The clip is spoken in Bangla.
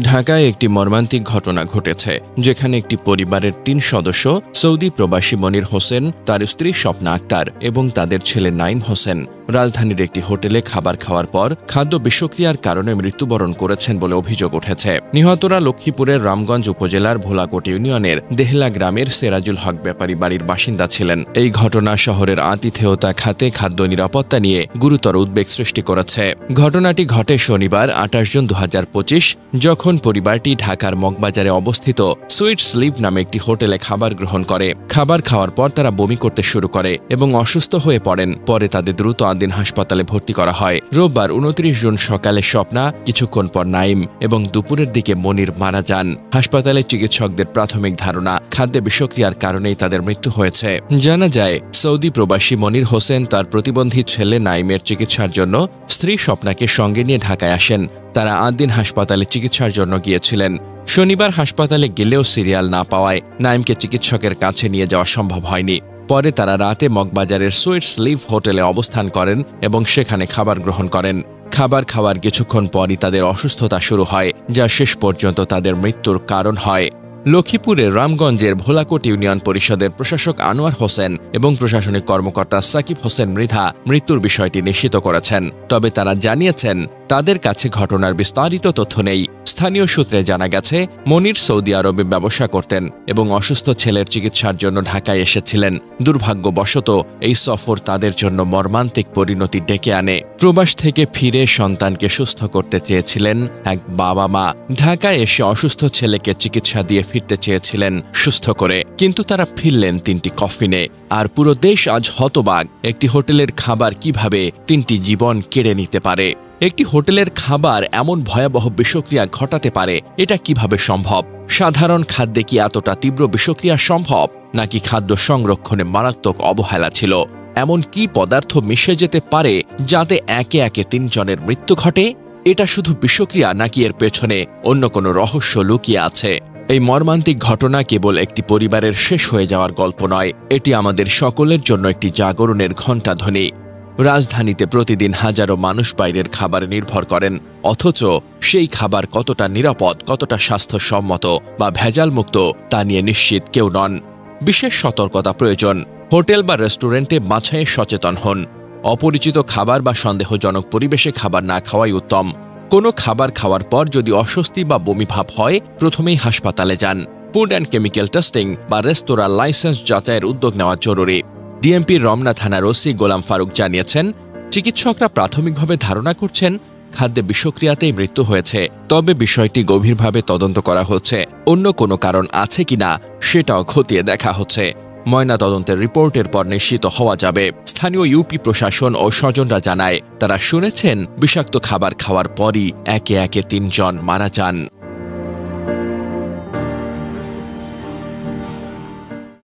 ঢাকায় একটি মর্মান্তিক ঘটনা ঘটেছে, যেখানে একটি পরিবারের ৩ সদস্য সৌদি প্রবাসী মনির হোসেন, তার স্ত্রী স্বপ্না আক্তার এবং তাদের ছেলে নাইম হোসেন রাজধানীর একটি হোটেলে খাবার খাওয়ার পর খাদ্য বিষক্রিয়ার কারণে মৃত্যুবরণ করেছেন বলে অভিযোগ উঠেছে। নিহতরা লক্ষ্মীপুরের রামগঞ্জ উপজেলার ভোলাকোট ইউনিয়নের দেহলা গ্রামের সেরাজুল হক ব্যাপারী বাড়ির বাসিন্দা ছিলেন। এই ঘটনা শহরের আতিথেয়তা খাতে খাদ্য নিরাপত্তা নিয়ে গুরুতর উদ্বেগ সৃষ্টি করেছে। ঘটনাটি ঘটে শনিবার ২৮ জুন ২০২৫, যখন পরিবারটি ঢাকার মগবাজারে অবস্থিত সুইট স্লিপ নামে একটি হোটেলে খাবার গ্রহণ করে। খাবার খাওয়ার পর তারা বমি করতে শুরু করে এবং অসুস্থ হয়ে পড়েন। পরে তাদের দ্রুত আদিন হাসপাতালে ভর্তি করা হয়। রোববার ২৯ জুন সকালে স্বপ্না, কিছুক্ষণ পর নাইম এবং দুপুরের দিকে মনির মারা যান। হাসপাতালে চিকিৎসকদের প্রাথমিক ধারণা খাদ্যে বিষক্রিয়ার কারণেই তাদের মৃত্যু হয়েছে। জানা যায়, সৌদি প্রবাসী মনির হোসেন তার প্রতিবন্ধী ছেলে নাইমের চিকিৎসার জন্য স্ত্রী স্বপ্নাকে সঙ্গে নিয়ে ঢাকায় আসেন। তারা আদিন হাসপাতালে চিকিৎসার জন্য গিয়েছিলেন। শনিবার হাসপাতালে গেলেও সিরিয়াল না পাওয়ায় নাইমকে চিকিৎসকের কাছে নিয়ে যাওয়া সম্ভব হয়নি। পরে তারা রাতে মগবাজারের সুইট স্লিপ হোটেলে অবস্থান করেন এবং সেখানে খাবার গ্রহণ করেন। খাবার খাওয়ার কিছুক্ষণ পরই তাদের অসুস্থতা শুরু হয়, যা শেষ পর্যন্ত তাদের মৃত্যুর কারণ হয়। লক্ষ্মীপুরের রামগঞ্জের ভোলাকোট ইউনিয়ন পরিষদের প্রশাসক আনোয়ার হোসেন এবং প্রশাসনিক কর্মকর্তা সাকিব হোসেন মৃধা মৃত্যুর বিষয়টি নিশ্চিত করেছেন। তবে তারা জানিয়েছেন, তাদের কাছে ঘটনার বিস্তারিত তথ্য নেই। স্থানীয় সূত্রে জানা গেছে, মনির সৌদি আরবে ব্যবসা করতেন এবং অসুস্থ ছেলের চিকিৎসার জন্য ঢাকায় এসেছিলেন। দুর্ভাগ্যবশত এই সফর তাদের জন্য মর্মান্তিক পরিণতি ডেকে আনে। প্রবাস থেকে ফিরে সন্তানকে সুস্থ করতে চেয়েছিলেন এক বাবা মা। ঢাকায় এসে অসুস্থ ছেলেকে চিকিৎসা দিয়ে ফিরতে চেয়েছিলেন সুস্থ করে, কিন্তু তারা ফিরলেন ৩টি কফিনে। আর পুরো দেশ আজ হতবাক, একটি হোটেলের খাবার কিভাবে ৩টি জীবন কেড়ে নিতে পারে। একটি হোটেলের খাবার এমন ভয়াবহ বিষক্রিয়া ঘটাতে পারে, এটা কিভাবে সম্ভব? সাধারণ খাদ্যে কি এতটা তীব্র বিষক্রিয়া সম্ভব, নাকি খাদ্য সংরক্ষণে মারাত্মক অবহেলা ছিল? এমন কি পদার্থ মিশে যেতে পারে যাতে একে একে ৩ জনের মৃত্যু ঘটে? এটা শুধু বিষক্রিয়া, নাকি এর পেছনে অন্য কোনো রহস্য লুকিয়ে আছে? এই মর্মান্তিক ঘটনা কেবল একটি পরিবারের শেষ হয়ে যাওয়ার গল্প নয়, এটি আমাদের সকলের জন্য একটি জাগরণের ঘণ্টাধ্বনি। রাজধানীতে প্রতিদিন হাজারো মানুষ বাইরের খাবারে নির্ভর করেন, অথচ সেই খাবার কতটা নিরাপদ, কতটা স্বাস্থ্যসম্মত বা ভেজালমুক্ত তা নিয়ে নিশ্চিত কেউ নন। বিশেষ সতর্কতা প্রয়োজন। হোটেল বা রেস্টুরেন্টে বাছাইয়ে সচেতন হন। অপরিচিত খাবার বা সন্দেহজনক পরিবেশে খাবার না খাওয়াই উত্তম। কোনো খাবার খাওয়ার পর যদি অস্বস্তি বা বমি ভাব হয়, প্রথমেই হাসপাতালে যান। ফুড অ্যান্ড কেমিক্যাল টেস্টিং বা রেস্তোরাঁ লাইসেন্স যাচাইয়ের উদ্যোগ নেওয়া জরুরি। ডিএমপির রমনা থানার ওসি গোলাম ফারুক জানিয়েছেন, চিকিৎসকরা প্রাথমিকভাবে ধারণা করছেন খাদ্যে বিষক্রিয়াতেই মৃত্যু হয়েছে। তবে বিষয়টি গভীরভাবে তদন্ত করা হচ্ছে। অন্য কোনো কারণ আছে কিনা সেটাও খতিয়ে দেখা হচ্ছে। ময়নাতদন্তের রিপোর্টের পর নিশ্চিত হওয়া যাবে। স্থানীয় ইউপি প্রশাসন ও স্বজনরা জানায়, তারা শুনেছেন বিষাক্ত খাবার খাওয়ার পরই একে একে ৩ জন মারা যান।